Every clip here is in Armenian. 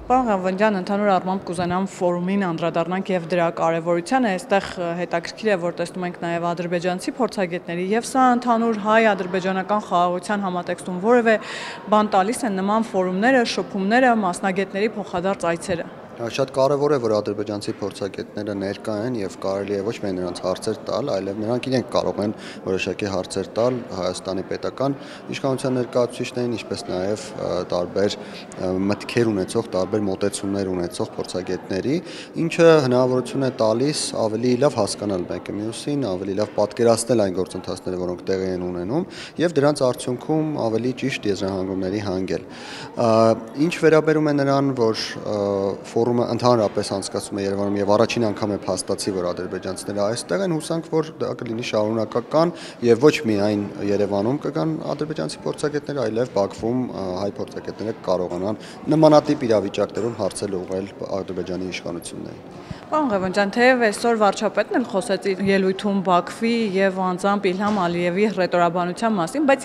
Պարոն Ղավոնդյան, ընդհանուր առմամբ կուզենամ ֆորումին անդրադառնանք եւ դրա կարեւորությանը, այստեղ հետաքրքիր է, որ տեսնում ենք նաեւ ադրբեջանցի փորձագետների եւ սա ընդհանուր հայ-ադրբեջանական խաղաղության համատեքստում որևէ բան տալիս են նման ֆորումները, շփումները, մասնագետների փոխադարձ այցերը։ Շատ կարևոր է, որ ադրբեջանցի փորձագետները ներկա են եւ կարելի է ոչ միայն նրանց հարցեր տալ, այլև նրանք իրենք կարող են որոշակի հարցեր տալ Հայաստանի պետական իշխանության ներկայացուցիչներին, ինչպես նաեւ տարբեր մտքեր ունեցող, տարբեր մոտեցումներ ունեցող փորձագետների, ինչը հնարավորություն է տալիս ավելի լավ հասկանալ մեկը մյուսին, ավելի լավ պատկերացնել այն գործընթացները, որոնք տեղի են ունենում եւ դրանց արդյունքում ավելի ճիշտ եզրահանգումների հանգել։ Ինչ վերաբերում է նրան, որ ֆորումը ընդհանրապես անցկացվում է Երևանում եւ առաջին անգամ է փաստացի, որ ադրբեջանցիները այստեղ են, հուսանք, որ դա կլինի շարունակական եւ ոչ միայն Երևանում կգան ադրբեջանցի փորձագետներ, այլև Բաքվում հայ փորձագետները կարողանան նմանատիպ իրավիճակներում հարցեր ուղղել Ադրբեջանի իշխանություններին։ Պարոն Ղավոնդյան, թեև այսօր վարչապետն էլ խոսեց իր ելույթում Բաքվի եւ անձամբ Իլհամ Ալիևի հռետորաբանության մասին, բայց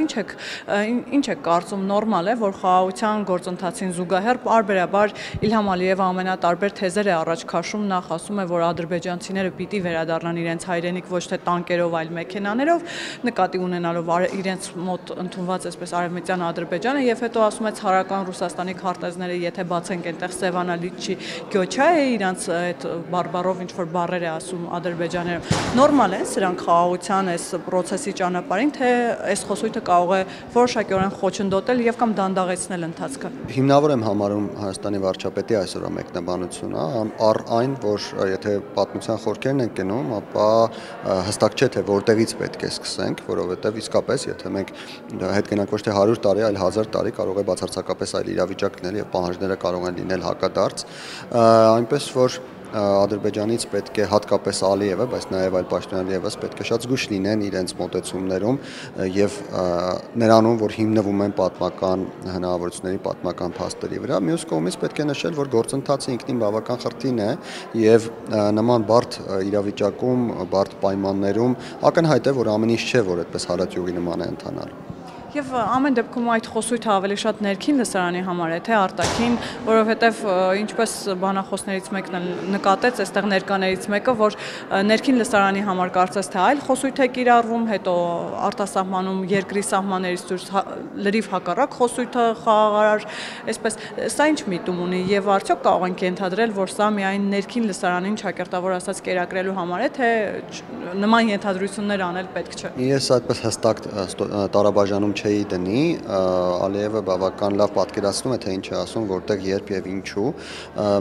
ինչ է կարծում նորմալ է, որ խաղաղության գործընթացին զուգահեռ պարբերաբար Իլհամ Ալիևը ամենատարբեր թեզեր է առաջ քաշում, նախ ասում է, որ ադրբեջանցիները պիտի վերադառնան իրենց հայրենիք ոչ թե տանկերով, այլ մեքենաներով, նկատի ունենալով իրենց մոտ ընդունված այսպես արևմտյան Ադրբեջանը եւ հետո ասում է ցարական Ռուսաստանի քարտեզները, եթե բացենք այնտեղ Սևանալիչի գյոչա է իրանց այդ բարբարով ինչ որ բառեր է ասում ադրբեջաները։ Նորմալ է սրանք խաղաղության այս process-ի ճանապարհին, թե այս խոսույթը կարող է որոշակիորեն խոչընդոտել եւ կամ դանդաղեցնել ընթացքը։ Հիմնավոր եմ համարում Հայաստանի վարչապետի այսօրվա մեկնաբանությունը, առ այն, որ եթե պատմության խորքերն են գնում, ապա հստակ չէ թե որտեղից պետք է սկսենք, որովհետեւ իսկապես եթե մենք հետ գնանք ոչ թե 100 տարի, այլ 1000 տարի, կարող է բացարձակապես այլ իրավիճակ լինել եւ պահանջները կարող են լինել հակադարձ, այնպես որ Ադրբեջանից պետք է հատկապես Ալիևը, բայց նաև այլ պաշտոնյաներ եւս պետք է շատ զգուշ լինեն իրենց մոտեցումներում եւ նրանում, որ հիմնվում են պատմական հնարավորությունների, պատմական փաստերի վրա։ Մյուս կողմից պետք է նշել, որ գործընթացը ինքնին բավական խրթին է եւ նման բարդ իրավիճակում, բարդ պայմաններում ակնհայտ է, որ ամեն ինչ չէ, որ այդպես հարաճյուղի նման է ընթանալու։ Եվ ամեն դեպքում այդ խոսույթը ավելի շատ ներքին լսարանի համար է, թե արտաքին, որովհետև ինչպես բանախոսներից մեկն էլ նկատեց, այստեղ ներկաներից մեկը, որ ներքին լսարանի համար կարծես թե այլ խոսույթ է կիրառվում, հետո արտասահմանում երկրի սահմաններից դուրս լրիվ հակառակ խոսույթը խաղաղարար, այսպես սա ինչ միտում ունի եւ արդյոք կարող ենք ենթադրել, որ սա միայն ներքին լսարանին ճակերտավոր ասած կերակրելու համար է, թե նման ենթադրություններ անել պետք չէ։ Ես այդպես հստակ տարաբաժանում չէի դնի, Ալիևը բավական լավ պատկերացնում է, թե ինչ է ասում, որտեղ, երբ եւ ինչու։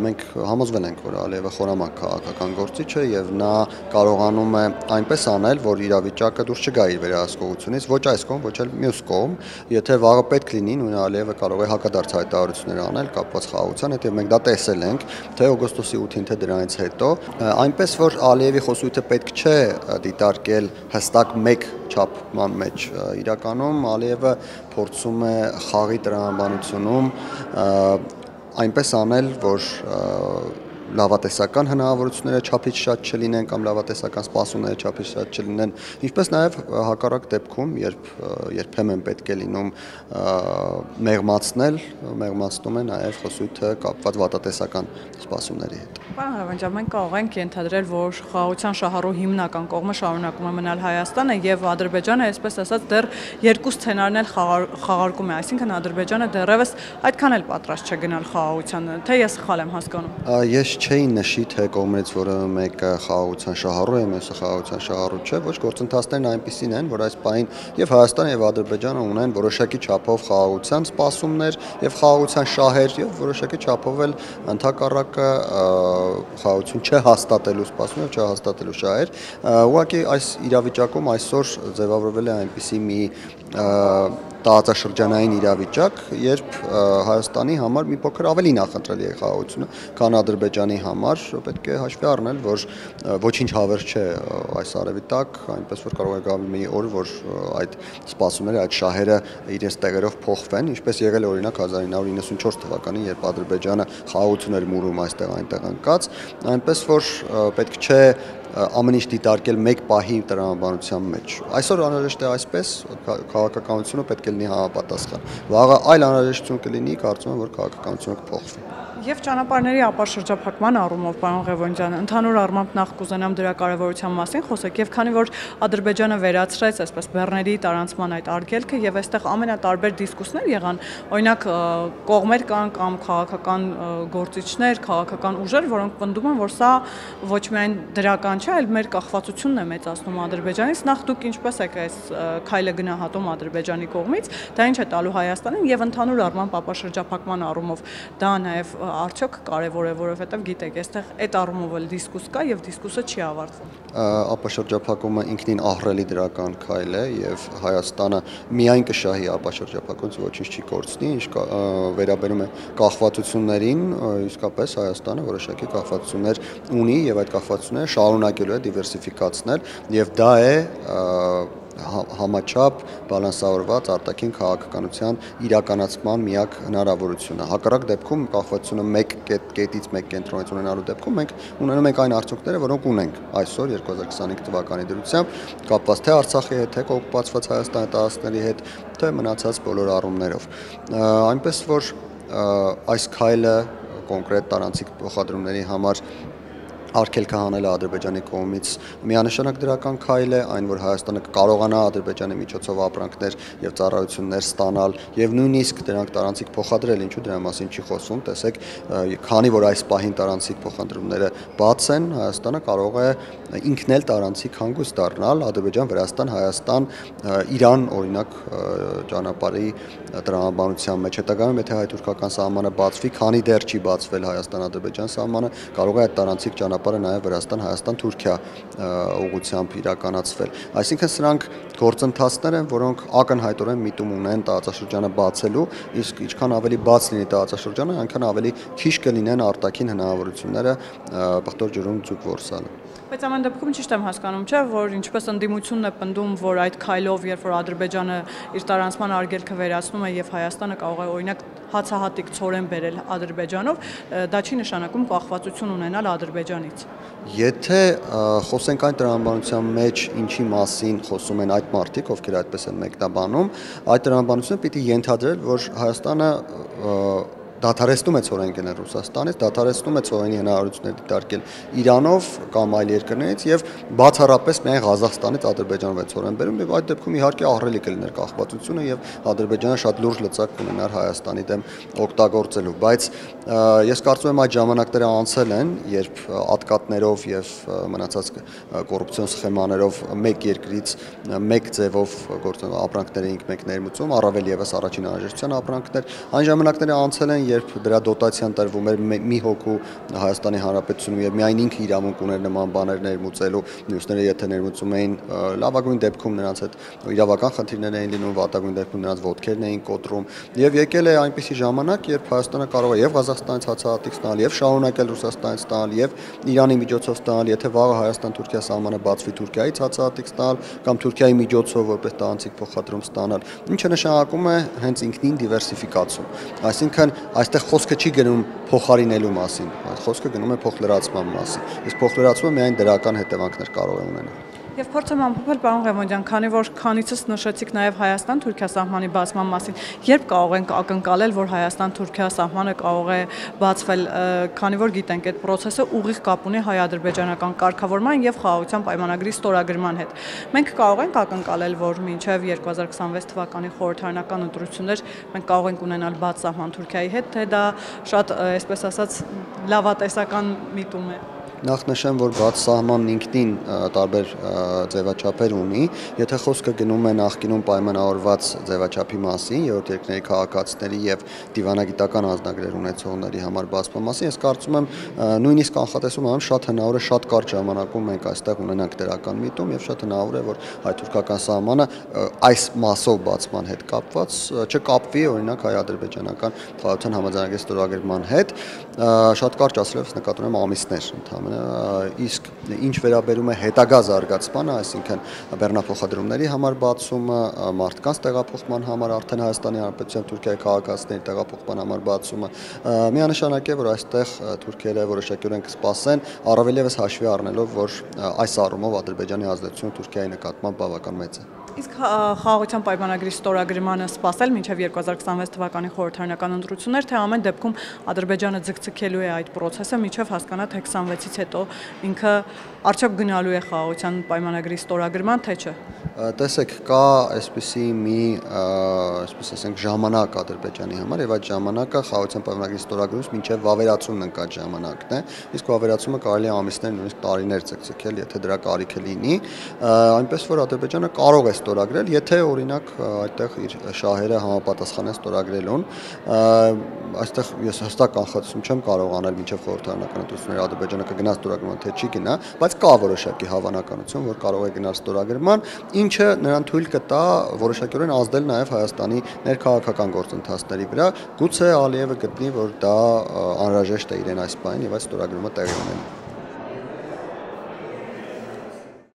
Մենք համոզվել ենք, որ Ալիևը խորամանկ քաղաքական գործիչ է եւ նա կարողանում է այնպես անել, որ իրավիճակը դուրս չգա իր վերահսկողությունից, ոչ այս կողմ, ոչ էլ մյուս կողմ։ Եթե վաղը պետք լինի, նույն Ալիևը կարող է հակադարձ հայտարարություններ անել կապված խաղաղության հետ եւ մենք դա տեսել ենք, թե օգոստոսի 8-ին, թե դրանից հետո, այնպես որ Ալիևի խոսույթը պետք չէ դիտարկել հստակ մեկ չափման մեջ։ Իրականում Ալիևը փորձում է խաղի տրամաբանությունում այնպես անել, որ լավատեսական հնարավորությունները չափից շատ չլինեն կամ լավատեսական սպասումները չափից շատ չլինեն, ինչպես նաև հակառակ դեպքում, երբ երբեմն պետք է լինում մեղմացնում է նաև խոսույթը կապված վատատեսական սպասումների հետ։ Պարոն Ղավոնդյան, մենք կարող ենք ենթադրել, որ խաղաղության շահառու հիմնական կողմը շարունակում է մնալ Հայաստանը եւ Ադրբեջանը, այսպես ասած, դեռ երկու սցենարն էլ խաղարկում է, այսինքն Ադրբեջանը դեռևս այդքան էլ պատրաստ չէ գնալ խաղաղության, թե ես սխալ եմ հասկանում։ Ես չէի նշի, թե կողմերից որևէ մեկը խաղաղության շահառու է, մյուսը խաղաղության շահառու չէ, ոչ գործընթացներն այնպիսին են, որ այս պահին եւ Հայաստանը եւ Ադրբեջանը ունեն որոշակի չափով խաղաղության սպասումներ եւ խաղաղության շահեր եւ որոշակի չափով էլ ընդհակառակը խաղաղություն չհաստատելու սպասում եւ չհաստատելու շահեր։ Ուղղակի այս իրավիճակում այսօր ձևավորվել է այնպիսի մի տարածաշրջանային իրավիճակ, երբ Հայաստանի համար մի փոքր ավելի նախընտրելի է խաղաղությունը, քան Ադրբեջանի համար, պետք է հաշվի առնել, որ ոչինչ հավերժ չէ այս արևի տակ, այնպես որ կարող է գալ մի օր, որ այդ սպասումները, այդ շահերը իրենց տեղերով փոխվեն, ինչպես եղել է օրինակ 1994 թվականին, երբ Ադրբեջանը խաղաղություն էր մուրում այստեղ այնտեղ ընկած, այնպես որ պետք չէ ամեն ինչ դիտարկել մեկ պահի տրամաբանության մեջ։ Այսօր անհրաժեշտ է այսպես, քաղաքականությունը պետք է լինի համապատասխան։ Վաղը այլ անհրաժեշտություն կլինի, կարծում եմ, որ քաղաքականությունը կփոխվի։ Եվ ճանապարհների ապաշրջափակման առումով, պարոն Ղևոնդյան, ընդհանուր առմամբ նախ կուզենամ դրա կարևորության մասին խոսեք, եւ քանի որ Ադրբեջանը վերացրեց այսպես բեռների տարանցման այդ արգելքը եւ այստեղ ամենատարբեր դիսկուսներ եղան, օրինակ կողմեր կան կամ քաղաքական գործիչներ, քաղաքական ուժեր, որոնք պնդում են, որ սա ոչ միայն դրական չէ, այլ մեր կախվածությունն է մեծացնում Ադրբեջանից։ Նախ դուք ինչպես եք այս քայլը գնահատում Ադրբեջանի կողմից, դա ինչ է տալու Հայաստանին եւ ընդհանուր առմամբ ապաշրջափակման առումով դա նաեւ արդյոք կարևոր է, որովհետեւ գիտեք, այստեղ այդ առումով էլ դիսկուս կա եւ դիսկուսը չի ավարտվում։ Ապաշրջափակումը ինքնին ահռելի դրական քայլ է եւ Հայաստանը միայն կշահի ապաշրջափակությունից ոչինչ չի կորցնի, ինչ վերաբերում է կախվածություններին, իսկապես Հայաստանը որոշակի կախվածություններ ունի եւ այդ կախվածությունները շարունակելու է դիվերսիֆիկացնել եւ դա է համաչափ բալանսավորված արտաքին քաղաքականության իրականացման միակ հնարավորությունը։ Հակառակ դեպքում կախվածությունը մեկ կետից մեկ կենտրոնից ունենալու դեպքում մենք ունենում ենք այն արդյունքները, որոնք ունենք այսօր 2025 թվականի դրությամբ, կապված թե Արցախի հետ, թե օկուպացված Հայաստանի տարածքների հետ, թե մնացած բոլոր առումներով։ Այնպես որ այս քայլը կոնկրետ տարանցիկ փոխադրումների համար արգելքը հանելը Ադրբեջանի կողմից միանշանակ դրական քայլ է, այն որ Հայաստանը կարողանա Ադրբեջանի միջոցով ապրանքներ եւ ծառայություններ ստանալ եւ նույնիսկ դրանք տարանցիկ փոխադրել, ինչու դրա մասին չի խոսում, տեսեք, քանի որ այս պահին տարանցիկ փոխադրումները բաց են, Հայաստանը կարող է ինքն էլ տարանցիկ հանգույց դառնալ Ադրբեջան, Վրաստան, Հայաստան, Իրան, օրինակ ճանապարհի տրամաբանության մեջ հետագայում եթե հայ-թուրքական սահմանը բացվի, քանի դեռ չի բացվել Հայաստան-Ադրբեջան սահմանը, կարող է այդ տարանցիկ ճանապարհը նաև Վրաստան, Հայաստան, Թուրքիա ուղղությամբ իրականացվել։ Այսինքն սրանք գործընթացներ են, որոնք ակնհայտորեն միտում ունեն տարածաշրջանը բացելու, իսկ ինչքան ավելի բաց լինի տարածաշրջանը, այնքան ավելի քիչ կլինեն արտաքին հնարավորությունները պղտոր ջրում ձուկ որսալու։ Բայց ամեն դեպքում ճիշտ եմ հասկանում, չէ, որ ինչպես ընդդիմությունն է պնդում, որ այդ քայլով, երբ որ Ադրբեջանը իր տարանցման արգելքը վերացնում է եւ Հայաստանը կարող է օրինակ հացահատիկ ցորեն բերել Ադրբեջանով, դա չի նշանակում կախվածություն ունենալ Ադրբեջանից։ Եթե խոսենք այն տրամաբանության մեջ, ինչի մասին խոսում են այդ մարդիկ, ովքեր այդպես են մեկնաբանում, այդ տրամաբանությունը պիտի ենթադրել, որ Հայաստանը դադարեցնում է ցորեն գնել Ռուսաստանից, դադարեցնում է ցորենի հնարավորություններ դիտարկել Իրանով կամ այլ երկրներից եւ բացառապես միայն Ղազախստանից Ադրբեջանով է ցորեն բերում եւ այդ դեպքում իհարկե ահռելի կլիներ կախվածությունը եւ Ադրբեջանը շատ լուրջ լծակ կունենար Հայաստանի դեմ օգտագործելու, բայց ես կարծում եմ այդ ժամանակները անցել են, երբ ատկատներով եւ մնացած կոռուպցիոն սխեմաներով մեկ երկրից մեկ ձևով ապրանքներ էինք մեկ ներմուծում, առավել եւս առաջին անհրաժեշտության ապրանքներ, այն ժամանակները անցել են, երբ դրա դոտացիան տրվում էր մի հոգու Հայաստանի Հանրապետությունում եւ միայն ինքը իրավունք ուներ նման բաներ ներմուծելու, մյուսները եթե ներմուծում էին լավագույն դեպքում նրանց հետ իրավական խնդիրներ էին լինում, վատագույն դեպքում նրանց ոտքերն էին կոտրում եւ եկել է այնպիսի ժամանակ, երբ Հայաստանը կարող է եւ Ղազախստանից հացահատիկ ստանալ եւ շարունակել Ռուսաստանից ստանալ եւ Իրանի միջոցով ստանալ, եթե վաղը Հայաստան-Թուրքիա սահմանը բացվի Թուրքիայից հացահատիկ ստանալ կամ Թուրքիայի միջոցով որպես տարանցիկ փոխադրում ստանալ, ինչը նշանակում է հենց ինքնին դիվերսիֆիկացում, այսինքն այստեղ խոսքը չի գնում փոխարինելու մասին, խոսքը գնում է փոխլրացման մասին, իսկ փոխլրացումը միայն դրական հետևանքներ կարող է ունենալ։ Եվ փորձեմ ամփոփել, պարոն Ղևոնդյան, քանի որ քանիցս նշեցիք նաև Հայաստան-Թուրքիա սահմանի բացման մասին, երբ կարող ենք ակնկալել, որ Հայաստան-Թուրքիա սահմանը կարող է բացվել, քանի որ գիտենք, այդ process-ը ուղիղ կապ ունի հայ-ադրբեջանական կարգավորման եւ խաղաղության պայմանագրի ստորագրման հետ։ Մենք կարող ենք ակնկալել, որ մինչև 2026 թվականի խորհրդարանական ընտրություններ մենք կարող ենք ունենալ բաց սահման Թուրքիայի հետ, թե դա շատ, այսպես ասած, լավատեսական միտում է։ Նախ նշեմ, որ բաց սահմանն ինքնին տարբեր ձևաչափեր ունի, եթե խոսքը գնում է նախկինում պայմանավորված ձևաչափի մասին, երրորդ երկրների քաղաքացիների եւ դիվանագիտական անձնագրեր ունեցողների համար բացման մասին, ես կարծում եմ նույնիսկ կանխատեսում եմ շատ հնարավոր է շատ կարճ ժամանակում մենք այստեղ ունենանք դրական միտում եւ շատ հնարավոր է, որ հայ-թուրքական սահմանը այս մասով բացման հետ կապված չկապվի, օրինակ հայ-ադրբեջանական խաղաղության համաձայնագրի ստորագրման հետ, շատ կարճ ասելով նկատում եմ ամիսներ ընդհանրապես, իսկ ինչ վերաբերում է հետագա զարգացմանը, այսինքն բեռնափոխադրումների համար բացումը, մարդկանց տեղափոխման համար արդեն Հայաստանի Հանրապետության Թուրքիայի քաղաքացիների տեղափոխման համար բացումը, միանշանակ է, որ այստեղ թուրքերը որոշակիորեն կսպասեն, առավել եւս հաշվի առնելով, որ այս առումով Ադրբեջանի ազդեցությունը Թուրքիայի նկատմամբ բավական մեծ է։ Իսկ խաղաղության պայմանագրի ստորագրմանը սպասել մինչև 2026 թվականի խորհրդարանական ընտրություններ, թե ամեն դեպքում Ադրբեջանը ձգձգելու է այդ process-ը մինչև հասկանա, թե 26-ից հետո ինքը արդյոք գնալու է խաղաղության պայմանագրի ստորագրման, թե չէ։ Տեսեք, կա այսպիսի մի, այսպես ասենք, ժամանակ Ադրբեջանի համար, եւ այդ ժամանակը խաղաղության պայմանագրի ստորագրումից մինչև վավերացումն ընկած ժամանակն է, իսկ վավերացումը կարելի է ամիսներ, նույնիսկ տարիներ ցկցկել, եթե դրա կարիքը լինի, այնպես որ Ադրբեջանը կարող է ստորագրել, եթե օրինակ այդտեղ իր շահերը համապատասխան են ստորագրելուն, այստեղ ես հստակ կանխատեսում չեմ կարող անել մինչև խորհրդարանական ընտրությունները Ադրբեջանը կգնա ստորագրման, թե չի գնա, բայց կա որոշակի հավանականություն, որ կարող է գնալ ստորագրման, ինչը նրան թույլ կտա որոշակիորեն ազդել նաև Հայաստանի ներքաղաքական գործընթացների վրա, գուցե Ալիևը գտնի, որ դա անհրաժեշտ է իրեն այս բանին եւ այդ ստորագրումը տեղի ունենա։